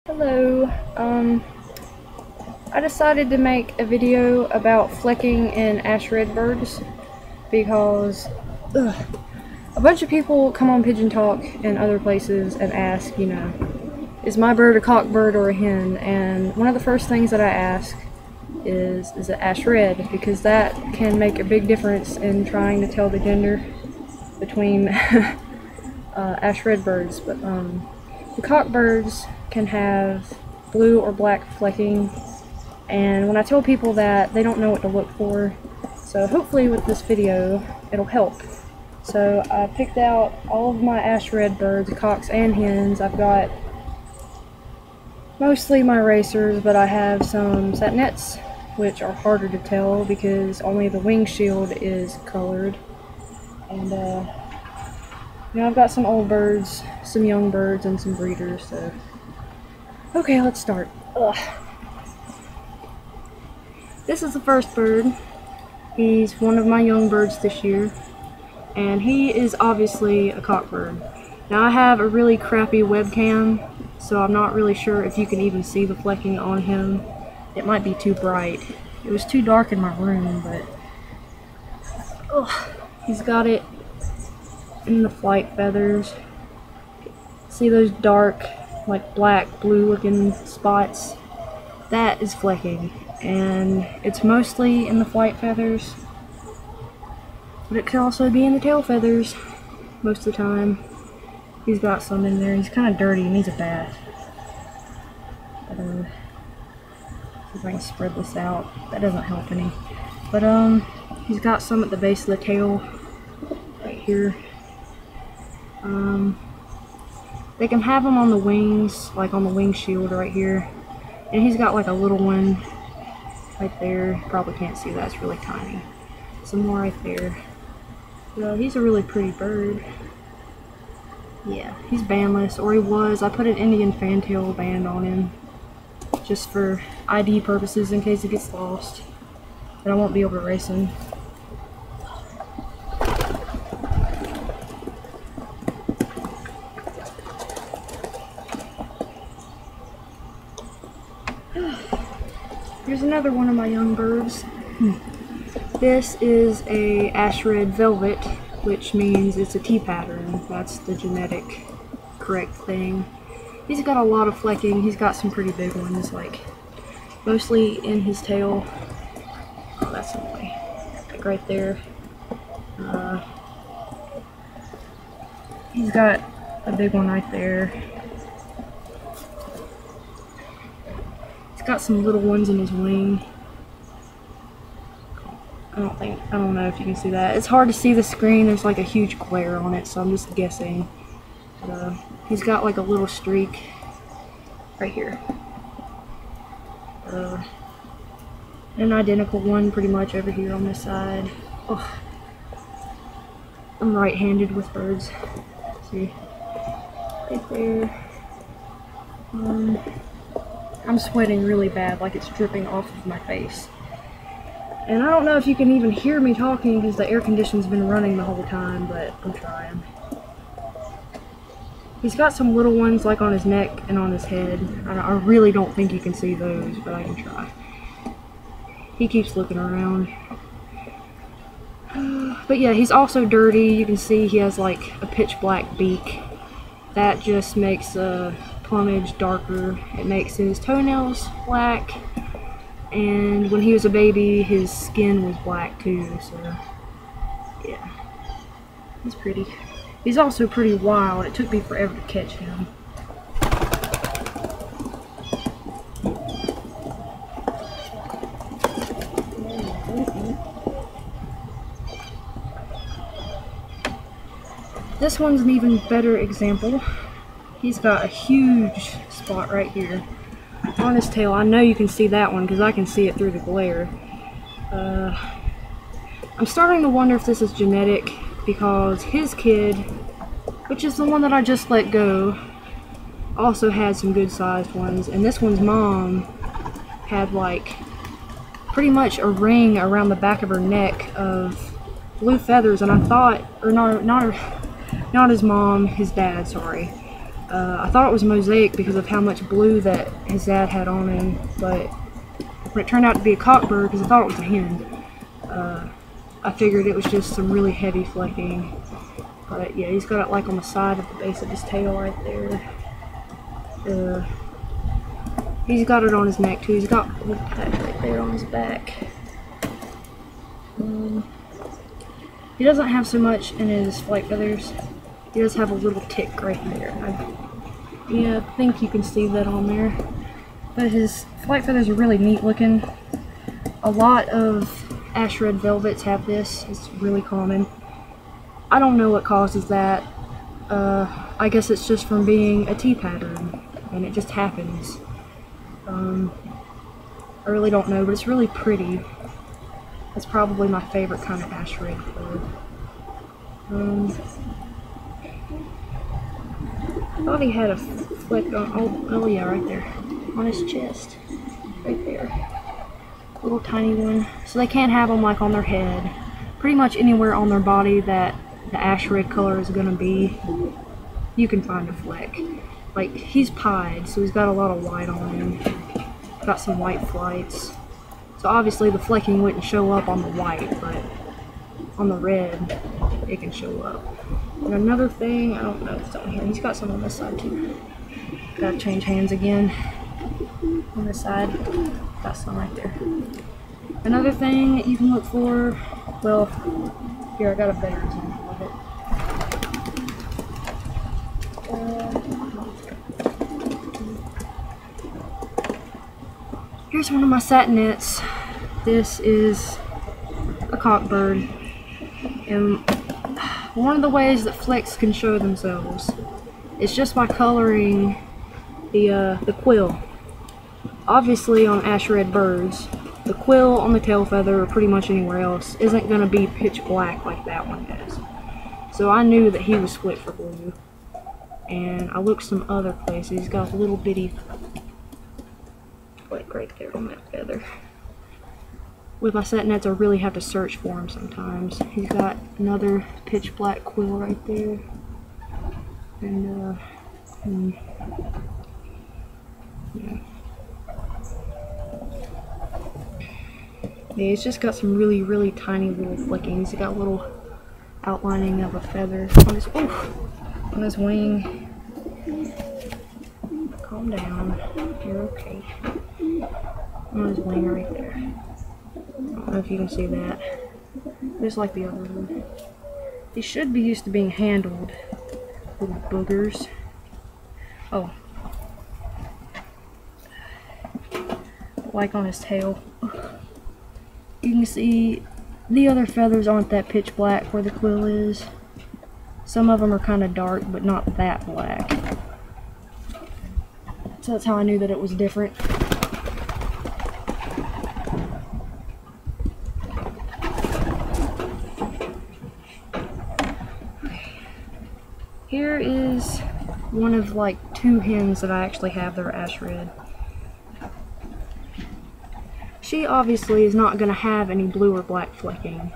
Hello, I decided to make a video about flecking in ash redbirds because a bunch of people come on Pigeon Talk and other places and ask, is my bird a cockbird or a hen? And one of the first things that I ask is it ash red? Because that can make a big difference in trying to tell the gender between ash redbirds. But the cockbirds can have blue or black flecking, and when I tell people that, they don't know what to look for. So hopefully with this video it'll help. So I picked out all of my ash redbirds, cocks and hens. I've got mostly my racers, but I have some satinets, which are harder to tell because only the wing shield is colored. And I've got some old birds, some young birds, and some breeders. So okay, let's start. This is the first bird. He's one of my young birds this year, and he is obviously a cockbird. Now I have a really crappy webcam, so I'm not really sure if you can even see the flecking on him. It might be too bright. It was too dark in my room, but he's got it in the flight feathers. See those dark, like black, blue looking spots? That is flecking, and it's mostly in the flight feathers, but it could also be in the tail feathers most of the time. He's got some in there. He's kind of dirty, needs a bath. But, see if I can spread this out. That doesn't help any. But he's got some at the base of the tail, right here. They can have them on the wings, like on the wing shield right here. And he's got like a little one right there. Probably can't see that, it's really tiny. Some more right there. Well, he's a really pretty bird. Yeah, he's bandless, or he was. I put an Indian fantail band on him just for ID purposes in case he gets lost. But I won't be able to race him. Here's another one of my young birds. This is a ash red velvet, which means it's a T pattern. That's the genetic correct thing. He's got a lot of flecking. He's got some pretty big ones, like mostly in his tail. Oh, that's in the way. Like right there. He's got a big one right there. Got some little ones in his wing. I don't know if you can see that. It's hard to see the screen. There's like a huge glare on it, so I'm just guessing. But, he's got like a little streak right here. An identical one pretty much over here on this side. Oh, I'm right-handed with birds. See, right there. I'm sweating really bad, like it's dripping off of my face. And I don't know if you can even hear me talking because the air conditioning's been running the whole time, but I'm trying. He's got some little ones like on his neck and on his head. I really don't think you can see those, but I can try. He keeps looking around. But yeah, he's also dirty. You can see he has like a pitch black beak. That just makes plumage darker. It makes his toenails black, and when he was a baby his skin was black too, so yeah, he's pretty. He's also pretty wild. It took me forever to catch him. This one's an even better example. He's got a huge spot right here on his tail. I know you can see that one because I can see it through the glare. I'm starting to wonder if this is genetic because his kid, which is the one that I just let go, also had some good sized ones, and this one's mom had like pretty much a ring around the back of her neck of blue feathers, and I thought, or not his mom, his dad, sorry. I thought it was mosaic because of how much blue that his dad had on him, but when it turned out to be a cockbird, because I thought it was a hen, I figured it was just some really heavy flecking. But yeah, he's got it like on the side of the base of his tail right there. He's got it on his neck too. He's got a little patch right there on his back. He doesn't have so much in his flight feathers. He does have a little tick right there. I think you can see that on there. But his flight feathers are really neat looking. A lot of ash red velvets have this. It's really common. I don't know what causes that. I guess it's just from being a T pattern, and it just happens. I really don't know, but it's really pretty. It's probably my favorite kind of ash red color. I thought he had a fleck on, oh yeah, right there, on his chest, right there. Little tiny one. So they can't have them like on their head. Pretty much anywhere on their body that the ash red color is gonna be, you can find a fleck. Like, he's pied, so he's got a lot of white on him. Got some white flights. So obviously the flecking wouldn't show up on the white, but on the red, it can show up. And another thing, I don't know if it's on here, he's got some on this side too. Gotta change hands again. On this side, got some right there. Another thing you can look for, well, here I got a better example of it. Here's one of my satinets. This is a cockbird, and one of the ways that flecks can show themselves is just by coloring the quill. Obviously on ash red birds, the quill on the tail feather or pretty much anywhere else isn't going to be pitch black like that one is. So I knew that he was split for blue, and I looked some other places. He's got a little bitty fleck right there on that feather. With my satinets, I really have to search for him sometimes. He's got another pitch black quill right there, and yeah. Yeah, he's just got some really, really tiny little flickings. He's got a little outlining of a feather on his wing. Calm down. You're okay. On his wing right there. I don't know if you can see that. Just like the other one. He should be used to being handled. Little boogers. Oh. Like on his tail. You can see the other feathers aren't that pitch black where the quill is. Some of them are kind of dark, but not that black. So that's how I knew that it was different. Here is one of like 2 hens that I actually have that are ash red. She obviously is not going to have any blue or black flecking.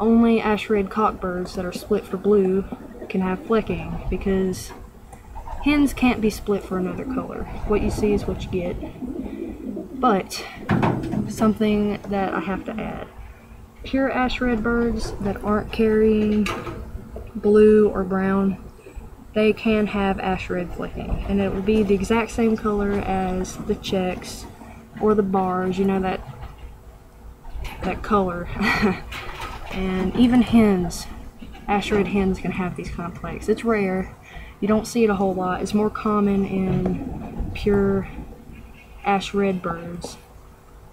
Only ash red cockbirds that are split for blue can have flecking, because hens can't be split for another color. What you see is what you get. But something that I have to add. Pure ash red birds that aren't carrying blue or brown, they can have ash red flecking, and it will be the exact same color as the checks or the bars, you know, that color. And even hens, ash red hens can have these kind of flecks. It's rare. You don't see it a whole lot. It's more common in pure ash red birds.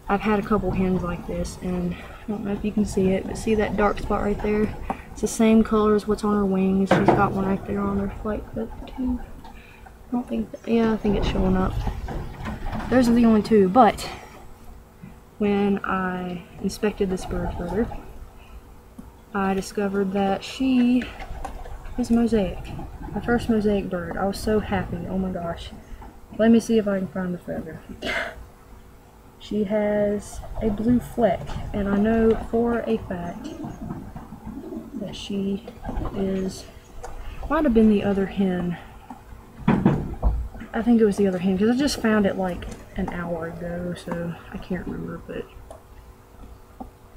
I've had a couple hens like this, and I don't know if you can see it, but see that dark spot right there? It's the same color as what's on her wings. She's got one right there on her flight feather too. I don't think, yeah, I think it's showing up. Those are the only 2, but when I inspected this bird further, I discovered that she is mosaic. My first mosaic bird. I was so happy. Oh my gosh. Let me see if I can find the feather. She has a blue fleck, and I know for a fact that she is, might have been the other hen. I think it was the other hen, because I just found it like an hour ago, so I can't remember, but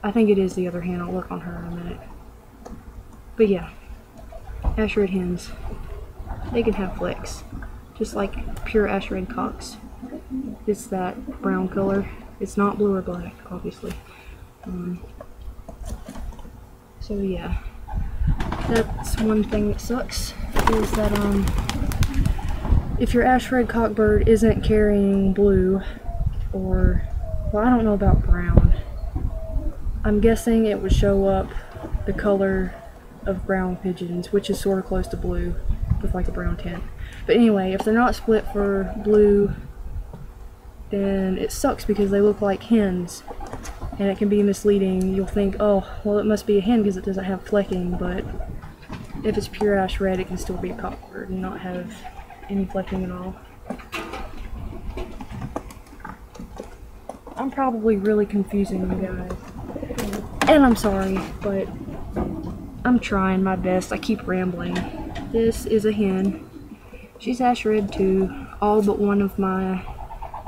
I think it is the other hen. I'll look on her in a minute. But yeah, ash red hens, they can have flecks, just like pure ash red cocks. It's that brown color. It's not blue or black, obviously. So yeah, that's one thing that sucks, is that if your ash red cockbird isn't carrying blue, or, well, I don't know about brown. I'm guessing it would show up the color of brown pigeons, which is sort of close to blue with like a brown tint. But anyway, if they're not split for blue, then it sucks because they look like hens, and it can be misleading. You'll think, oh, well, it must be a hen because it doesn't have flecking, but if it's pure ash red, it can still be a cockbird and not have any flecking at all. I'm probably really confusing you guys, and I'm sorry, but I'm trying my best. I keep rambling. This is a hen. She's ash red too. All but one of my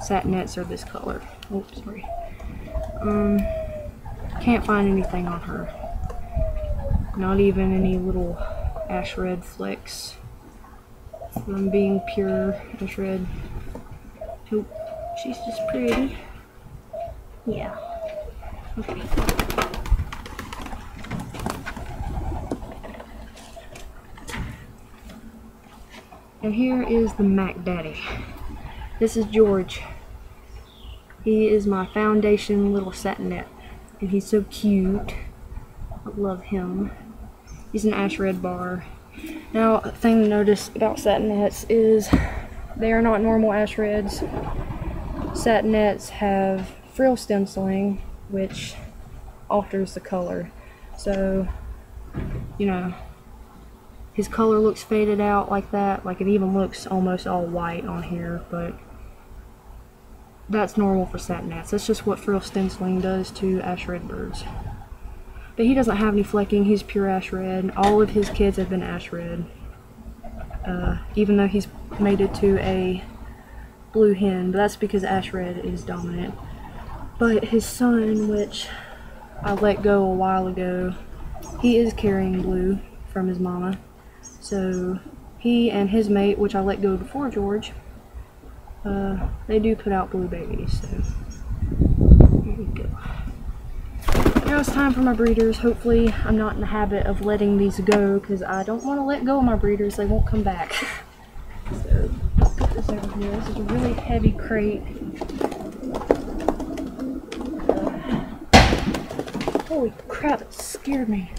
satinets are this color. Oh, sorry. Can't find anything on her. Not even any little ash red flecks from being pure ash red. Nope. She's just pretty. Yeah. Okay. And here is the Mac Daddy. This is George. He is my foundation little satinet, and he's so cute. I love him. He's an ash red bar. Now, a thing to notice about satinets is they are not normal ash reds. Satinets have frill stenciling, which alters the color. So, you know, his color looks faded out like that. Like, it even looks almost all white on here, but that's normal for satinets. That's just what frill stenciling does to ash red birds. But he doesn't have any flecking. He's pure ash red. All of his kids have been ash red. Even though he's mated to a blue hen, but that's because ash red is dominant. But his son, which I let go a while ago, he is carrying blue from his mama. So he and his mate, which I let go before George, they do put out blue babies. So here we go. Now it's time for my breeders. Hopefully I'm not in the habit of letting these go, because I don't want to let go of my breeders. They won't come back. So let's put this over here. This is a really heavy crate. Holy crap, it scared me.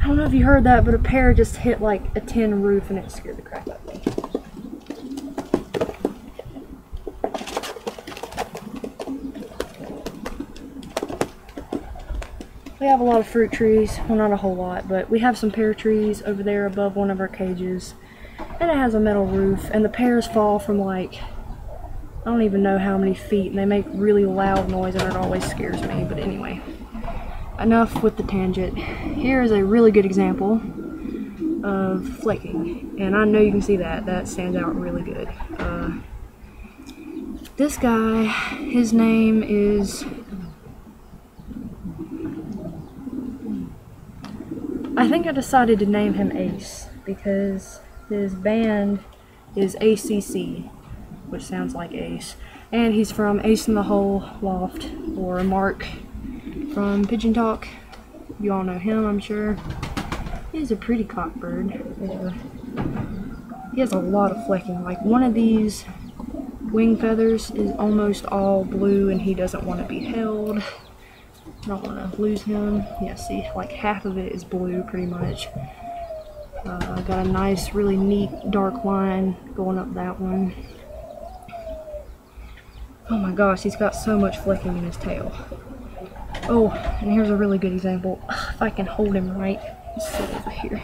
I don't know if you heard that, but a pair just hit like a tin roof and it scared the crap out of me. We have a lot of fruit trees. Well, not a whole lot, but we have some pear trees over there above one of our cages. And it has a metal roof, and the pears fall from like, I don't even know how many feet, and they make really loud noise, and it always scares me. But anyway, enough with the tangent. Here is a really good example of flecking, and I know you can see that. That stands out really good. This guy, his name is, I think I decided to name him Ace, because his band is ACC, which sounds like Ace. And he's from Ace in the Hole Loft, or Mark from Pigeon Talk. You all know him, I'm sure. He's a pretty cockbird. He has a lot of flecking. Like, one of these wing feathers is almost all blue, and he doesn't want to be held. I don't want to lose him. Yeah, see, like half of it is blue, pretty much. Got a nice, really neat dark line going up that one. Oh my gosh, he's got so much flecking in his tail. Oh, and here's a really good example. If I can hold him right. Let's sit over here.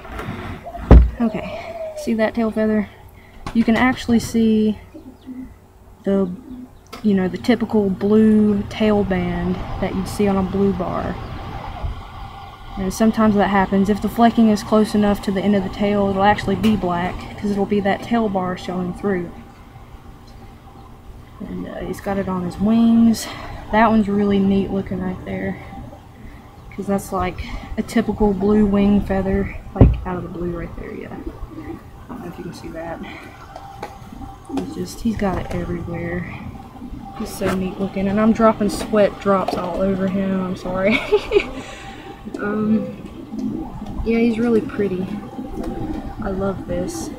Okay, see that tail feather? You can actually see the, you know, the typical blue tail band that you'd see on a blue bar. And sometimes that happens. If the flecking is close enough to the end of the tail, it'll actually be black, because it'll be that tail bar showing through. And he's got it on his wings. That one's really neat looking right there, because that's like a typical blue wing feather, like out of the blue right there. Yeah, I don't know if you can see that. He's got it everywhere. He's so neat looking, and I'm dropping sweat drops all over him. I'm sorry. Yeah, he's really pretty. I love this.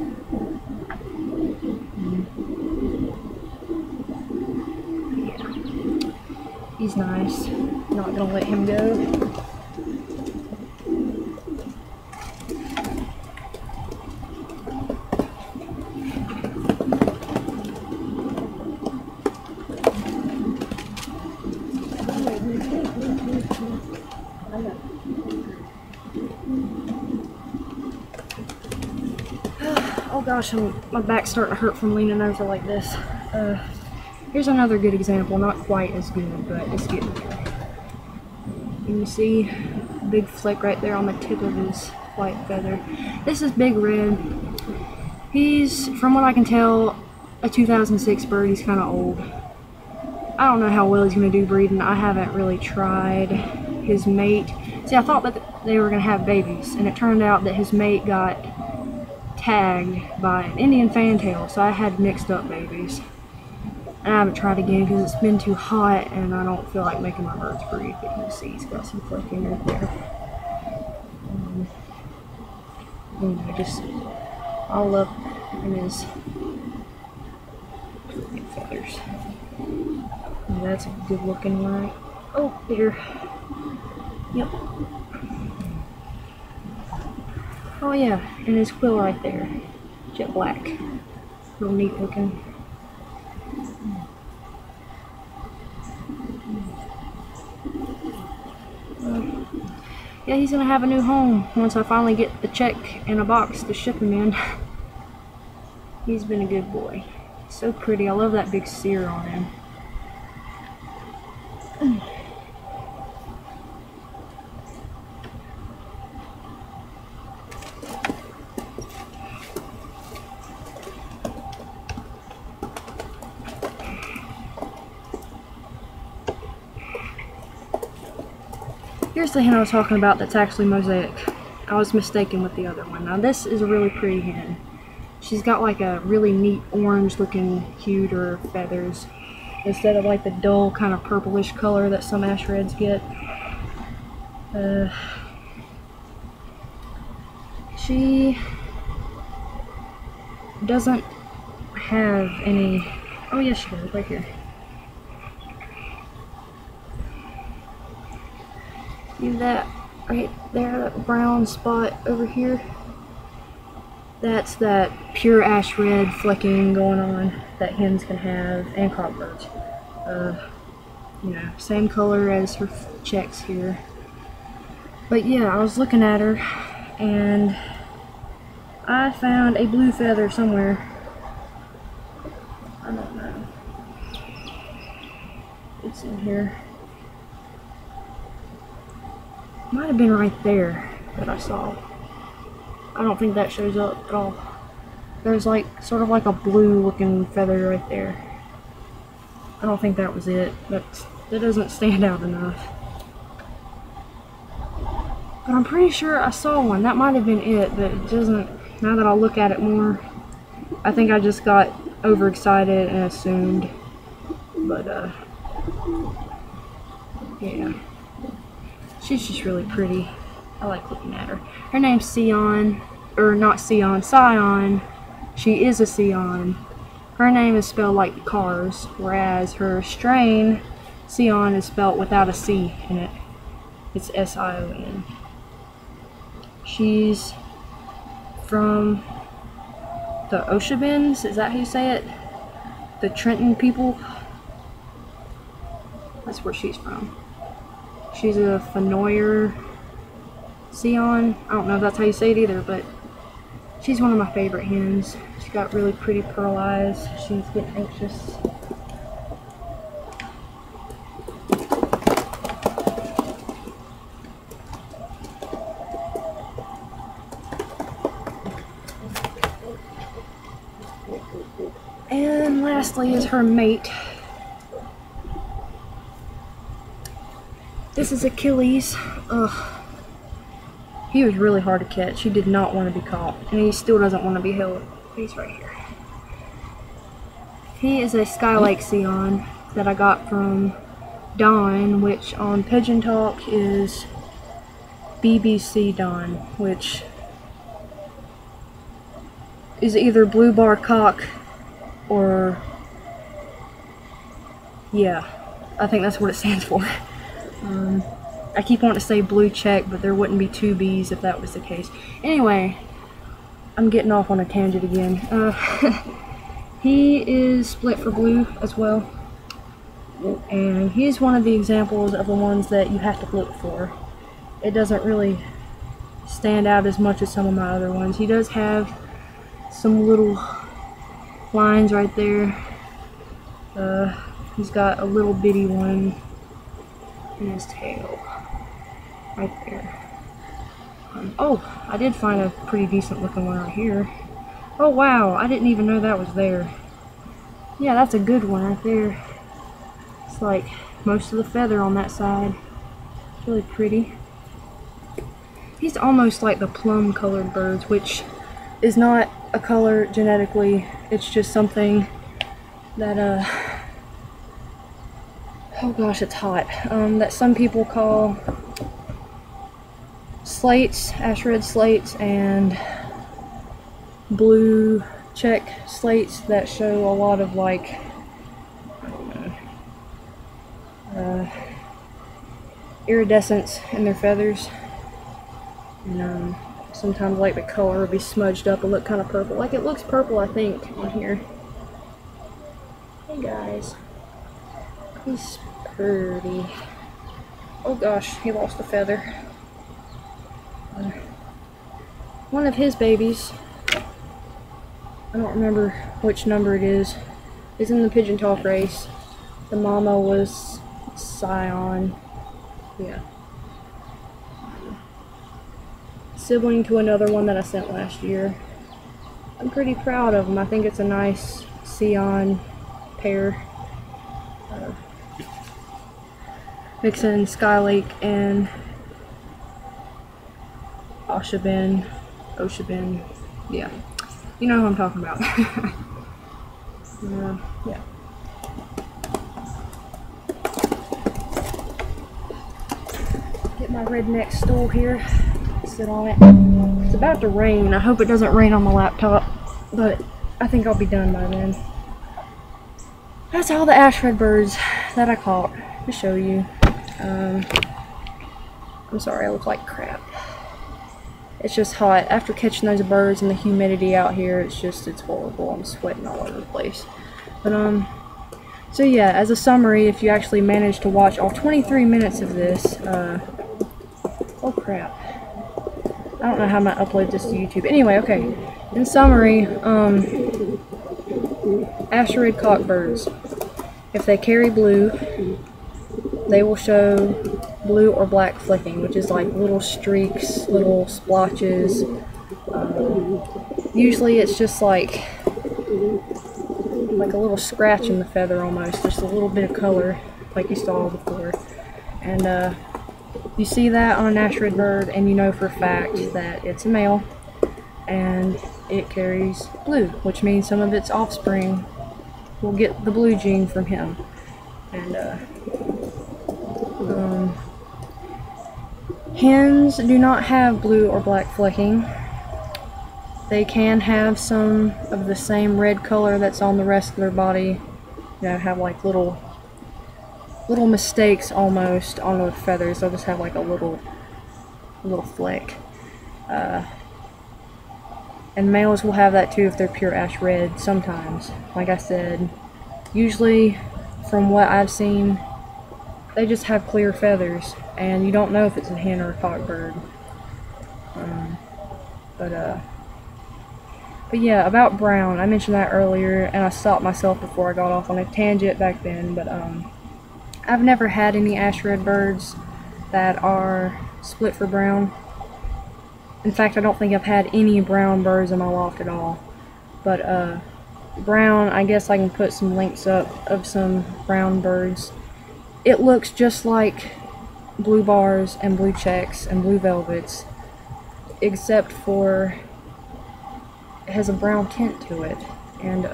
He's nice. Not gonna let him go. Oh gosh, my back's starting to hurt from leaning over like this. Here's another good example, not quite as good, but it's getting there. And you see a big fleck right there on the tip of his white feather. This is Big Red. He's, from what I can tell, a 2006 bird. He's kind of old. I don't know how well he's going to do breeding. I haven't really tried. His mate, see, I thought that they were going to have babies, and it turned out that his mate got tagged by an Indian fantail, so I had mixed up babies. And I haven't tried again because it's been too hot and I don't feel like making my birds breed. But you can see he's got some flecking right there. Just all up in his feathers. And that's a good looking one. Oh, there. Yep. Oh yeah, and his quill right there. Jet black. Real neat looking. Yeah, he's gonna have a new home once I finally get the check in a box to ship him in. He's been a good boy. So pretty. I love that big sear on him. Here's the hen I was talking about that's actually mosaic. I was mistaken with the other one. Now this is a really pretty hen. She's got like a really neat orange looking hue to her feathers, instead of like the dull kind of purplish color that some ash reds get. She doesn't have any, oh yes she does, right here. See that right there, that brown spot over here? That's that pure ash red flecking going on that hens can have, and cockbirds. You know, same color as her checks here. But yeah, I was looking at her and I found a blue feather somewhere. I don't know. It's in here. Might have been right there that I saw. I don't think that shows up at all. There's like sort of like a blue looking feather right there. I don't think that was it. That doesn't stand out enough. But I'm pretty sure I saw one. That might have been it, but it doesn't. Now that I look at it more, I think I just got overexcited and assumed. But yeah. She's just really pretty. I like looking at her. Her name's Sion, or not Sion, Scion. She is a Sion. Her name is spelled like cars, whereas her strain, Sion, is spelled without a C in it. It's S-I-O-N. She's from the Oshabins, is that how you say it? The Trenton people? That's where she's from. She's a Fenoyer Sion. I don't know if that's how you say it either, but she's one of my favorite hens. She's got really pretty pearl eyes. She's getting anxious. And lastly is her mate. This is Achilles. Ugh. He was really hard to catch. He did not want to be caught, and he still doesn't want to be held. He's right here. He is a Sky Lake Scion that I got from Don, which on Pigeon Talk is BBC Don, which is either blue bar cock or, yeah, I think that's what it stands for. I keep wanting to say blue check, but there wouldn't be two B's if that was the case. Anyway, I'm getting off on a tangent again. He is split for blue as well, and he's one of the examples of the ones that you have to look for. It doesn't really stand out as much as some of my other ones. He does have some little lines right there. He's got a little bitty one in his tail right there. Oh, I did find a pretty decent looking one right here. Oh wow, I didn't even know that was there. Yeah, that's a good one right there. It's like most of the feather on that side. It's really pretty. He's almost like the plum colored birds, which is not a color genetically. It's just something that oh gosh, it's hot. That some people call slates, ash red slates, and blue check slates that show a lot of, like, I don't know, iridescence in their feathers. And sometimes, like, the color will be smudged up and look kind of purple. Like, it looks purple, I think, on here. Hey guys. He's pretty. Oh gosh, he lost a feather. One of his babies, I don't remember which number it is in the Pigeon Talk race. The mama was Scion. Yeah. Sibling to another one that I sent last year. I'm pretty proud of him. I think it's a nice Scion pair. Mixing Sky Lake and Oshabin, yeah. You know who I'm talking about. Yeah. Get my redneck stool here, sit on it. It's about to rain. I hope it doesn't rain on my laptop, but I think I'll be done by then. That's all the ash red birds that I caught to show you. I'm sorry, I look like crap. It's just hot. After catching those birds and the humidity out here, it's horrible. I'm sweating all over the place. But, so yeah, as a summary, if you actually manage to watch all 23 minutes of this, oh crap. I don't know how I'm gonna upload this to YouTube. Anyway, okay. In summary, ash red cockbirds, if they carry blue, they will show blue or black flecking, which is like little streaks, little splotches. Usually it's just like a little scratch in the feather almost, just a little bit of color like you saw before. And you see that on an ash red bird and you know for a fact that it's a male and it carries blue, which means some of its offspring will get the blue gene from him. And hens do not have blue or black flecking. They can have some of the same red color that's on the rest of their body. You know, have like little mistakes almost on their feathers. They'll just have like a little fleck. And males will have that too if they're pure ash red sometimes. Like I said, usually from what I've seen, they just have clear feathers, and you don't know if it's a hen or a cockbird. But yeah, about brown, I mentioned that earlier, and I stopped myself before I got off on a tangent back then, but I've never had any ash red birds that are split for brown. In fact, I don't think I've had any brown birds in my loft at all. But brown, I guess I can put some links up of some brown birds. It looks just like blue bars and blue checks and blue velvets, except for it has a brown tint to it, and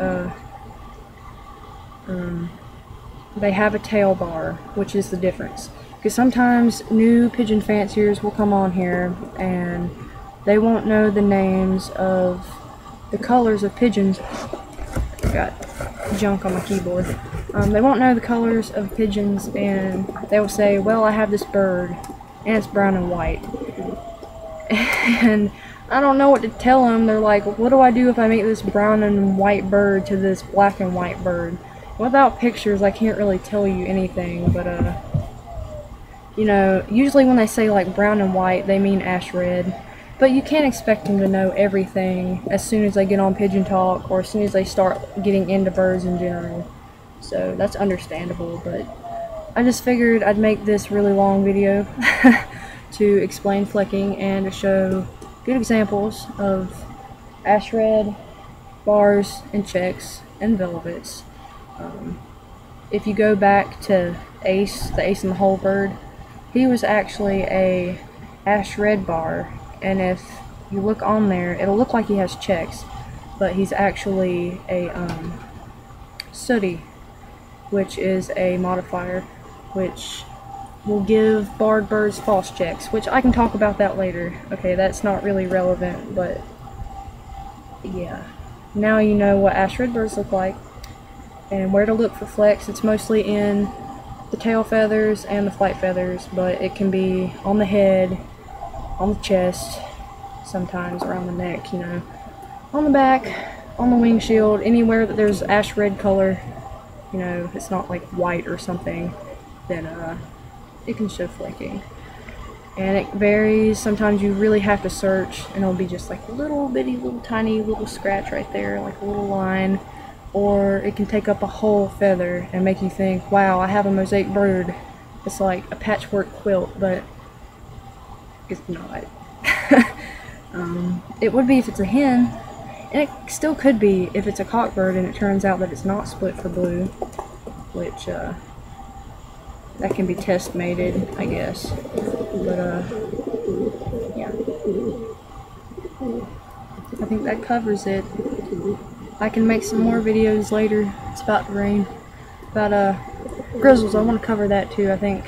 they have a tail bar, which is the difference. Because sometimes new pigeon fanciers will come on here and they won't know the names of the colors of pigeons. I got junk on my keyboard. They won't know the colors of pigeons, and they will say, well, I have this bird and it's brown and white. And I don't know what to tell them. They're like, what do I do if I make this brown and white bird to this black and white bird? Without pictures, I can't really tell you anything, but you know, usually when they say like brown and white, they mean ash red. But you can't expect them to know everything as soon as they get on Pigeon Talk, or as soon as they start getting into birds in general. So that's understandable, but I just figured I'd make this really long video to explain flecking and to show good examples of ash red, bars, and checks, and velvets. If you go back to Ace, the Ace in the Hole bird, he was actually a ash red bar, and if you look on there, it'll look like he has checks, but he's actually a sooty, which is a modifier which will give barred birds false checks, which I can talk about that later. Okay, that's not really relevant, but yeah. Now you know what ash red birds look like and where to look for flecks. It's mostly in the tail feathers and the flight feathers, but it can be on the head, on the chest, sometimes around the neck, you know, on the back, on the wing shield, anywhere that there's ash red color, you know, it's not like white or something, then it can show flecking. And it varies. Sometimes you really have to search and it'll be just like a little bitty, little tiny little scratch right there, like a little line. Or it can take up a whole feather and make you think, wow, I have a mosaic bird. It's like a patchwork quilt, but it's not. It would be if it's a hen, and it still could be if it's a cockbird and it turns out that it's not split for blue, which that can be test mated, I guess. But yeah, I think that covers it. I can make some more videos later. It's about to rain. About grizzles, I want to cover that too. I think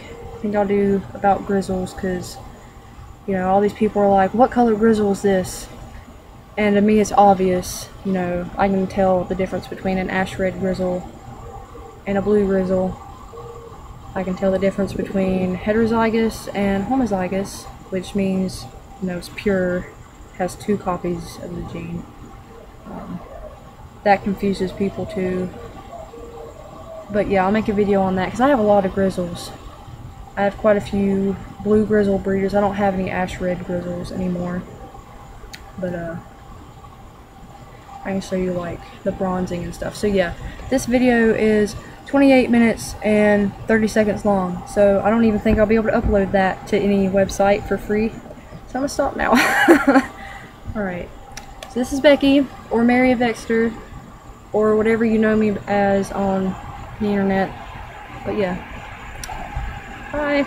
I'll do about grizzles, because you know, all these people are like, what color grizzle is this? And to me it's obvious. You know, I can tell the difference between an ash red grizzle and a blue grizzle. I can tell the difference between heterozygous and homozygous, which means, you know, it's pure, has 2 copies of the gene. That confuses people too. But yeah, I'll make a video on that, because I have a lot of grizzles. I have quite a few blue grizzle breeders. I don't have any ash red grizzles anymore. But I can show you like the bronzing and stuff. So yeah, this video is 28 minutes and 30 seconds long. So I don't even think I'll be able to upload that to any website for free. So I'm gonna stop now. Alright. So this is Becky, or Mary of Exeter, or whatever you know me as on the internet. But yeah. Bye.